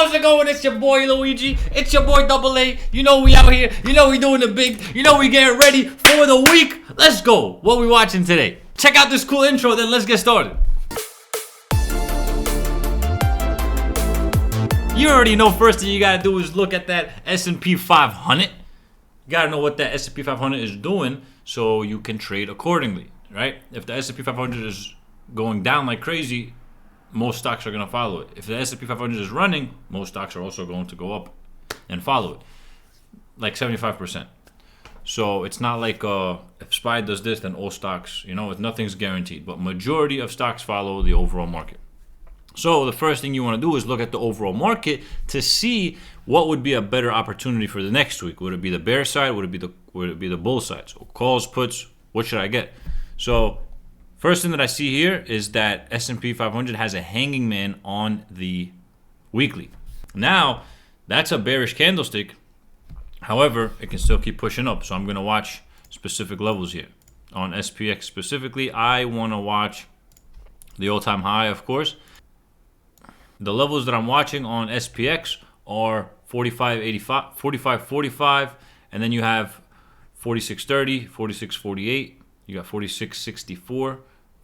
How's it going? It's your boy Luigi. It's your boy Double A. You know we out here. You know we doing the big. You know we getting ready for the week. Let's go. What we watching today? Check out this cool intro, then let's get started. You already know first thing you gotta do is look at that S&P 500. You gotta know what that S&P 500 is doing so you can trade accordingly, right? If the S&P 500 is going down like crazy, most stocks are going to follow it. If the S&P 500 is running, most stocks are also going to go up and follow it, like 75%. So it's not like if SPY does this, then all stocks, nothing's guaranteed. But majority of stocks follow the overall market. So the first thing you want to do is look at the overall market to see what would be a better opportunity for the next week. Would it be the bear side? Would it be the bull side? So calls, puts, what should I get? So first thing that I see here is that S&P 500 has a hanging man on the weekly. Now, that's a bearish candlestick. However, it can still keep pushing up. So I'm going to watch specific levels here. On SPX specifically, I want to watch the all-time high, of course. The levels that I'm watching on SPX are 45.85, 45.45, and then you have 46.30, 46.48. You got 46.64,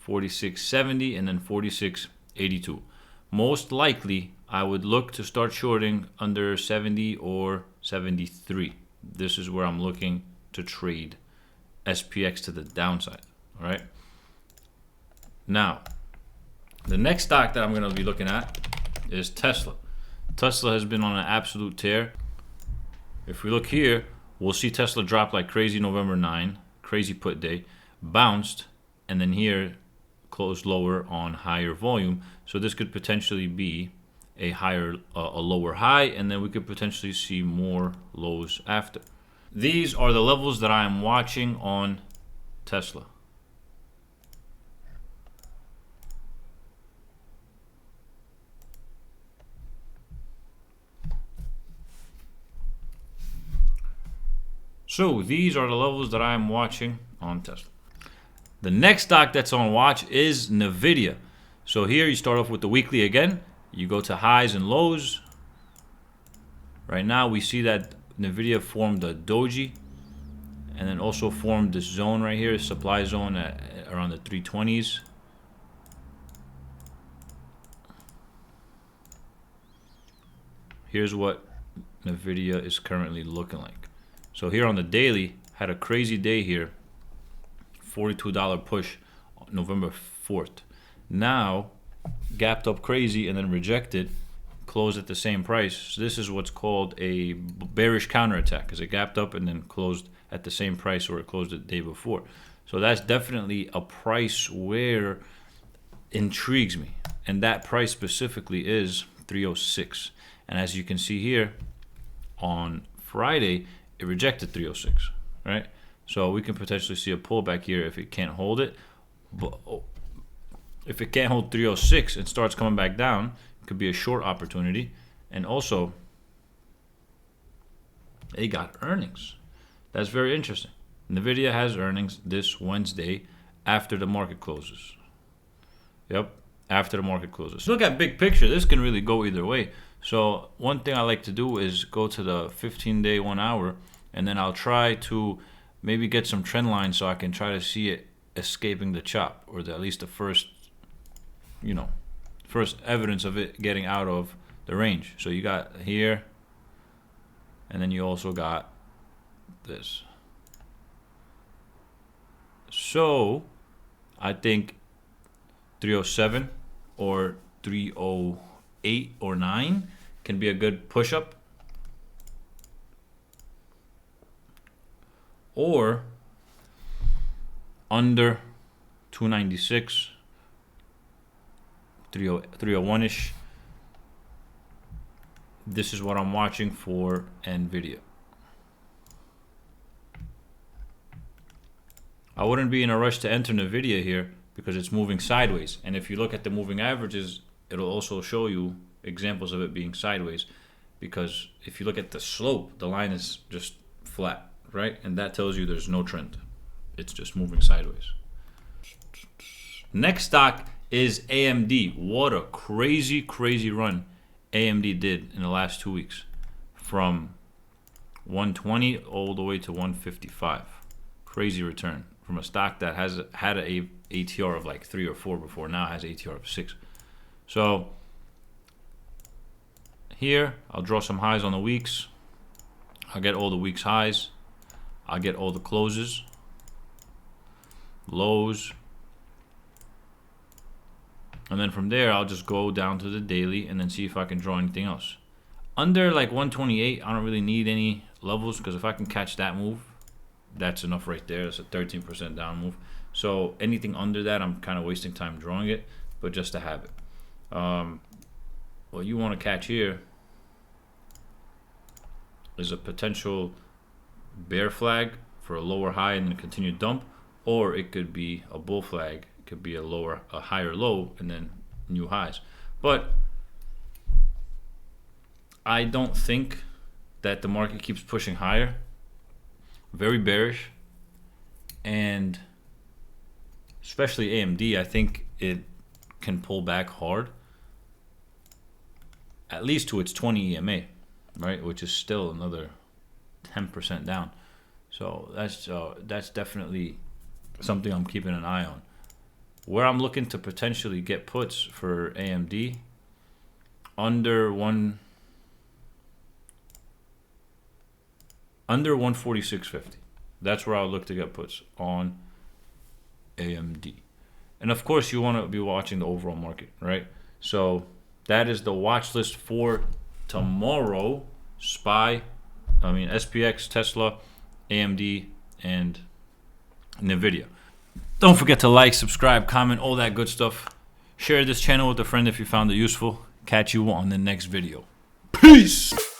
46.70, and then 46.82. Most likely, I would look to start shorting under 70 or 73. This is where I'm looking to trade SPX to the downside. All right. Now, the next stock that I'm going to be looking at is Tesla. Tesla has been on an absolute tear. If we look here, we'll see Tesla drop like crazy November 9, crazy put day. Bounced, and then here closed lower on higher volume. So this could potentially be a lower high, and then we could potentially see more lows after. These are the levels that I am watching on Tesla. So these are the levels that I am watching on Tesla. The next stock that's on watch is NVDA. So here you start off with the weekly again. You go to highs and lows. Right now we see that NVIDIA formed a doji and then also formed this zone right here, supply zone at around the 320s. Here's what NVIDIA is currently looking like. So here on the daily, had a crazy day here. $42 push November 4th. Now, gapped up crazy and then rejected, closed at the same price. So this is what's called a bearish counterattack, because it gapped up and then closed at the same price or it closed the day before. So that's definitely a price where intrigues me. And that price specifically is 306. And as you can see here, on Friday, it rejected 306, right? So we can potentially see a pullback here if it can't hold it. But if it can't hold 306 and starts coming back down, it could be a short opportunity. And also, they got earnings. That's very interesting. NVIDIA has earnings this Wednesday after the market closes. Yep, after the market closes. Look at big picture. This can really go either way. So one thing I like to do is go to the 15-day 1 hour, and then I'll try to maybe get some trend lines so I can try to see it escaping the chop, or at least the first evidence of it getting out of the range. So you got here, and then you also got this. So I think 307 or 308 or 9 can be a good push-up. Or under 296, 301-ish. This is what I'm watching for NVIDIA. I wouldn't be in a rush to enter NVIDIA here because it's moving sideways. And if you look at the moving averages, it'll also show you examples of it being sideways. Because if you look at the slope, the line is just flat. Right? And that tells you there's no trend. It's just moving sideways. Next stock is AMD. What a crazy, crazy run AMD did in the last 2 weeks, from 120 all the way to 155. Crazy return from a stock that has had a ATR of like 3 or 4 before. Now has ATR of 6. So here I'll draw some highs on the weeks. I'll get all the weeks highs. I'll get all the closes, lows, and then from there I'll just go down to the daily and then see if I can draw anything else. Under like 128, I don't really need any levels, because if I can catch that move, that's enough right there. It's a 13% down move. So anything under that, I'm kind of wasting time drawing it, but just to have it. What you want to catch here is a potential bear flag for a lower high and then a continued dump, or it could be a bull flag. It could be a higher low and then new highs. But I don't think that the market keeps pushing higher. Very bearish, and especially AMD, I think it can pull back hard, at least to its 20 EMA, right, which is still another 10% down. So that's definitely something I'm keeping an eye on. Where I'm looking to potentially get puts for AMD, under 146.50. That's where I'll look to get puts on AMD. And of course, you want to be watching the overall market, right? So that is the watch list for tomorrow. SPX, Tesla, AMD, and NVDA. Don't forget to like, subscribe, comment, all that good stuff. Share this channel with a friend if you found it useful. Catch you on the next video. Peace!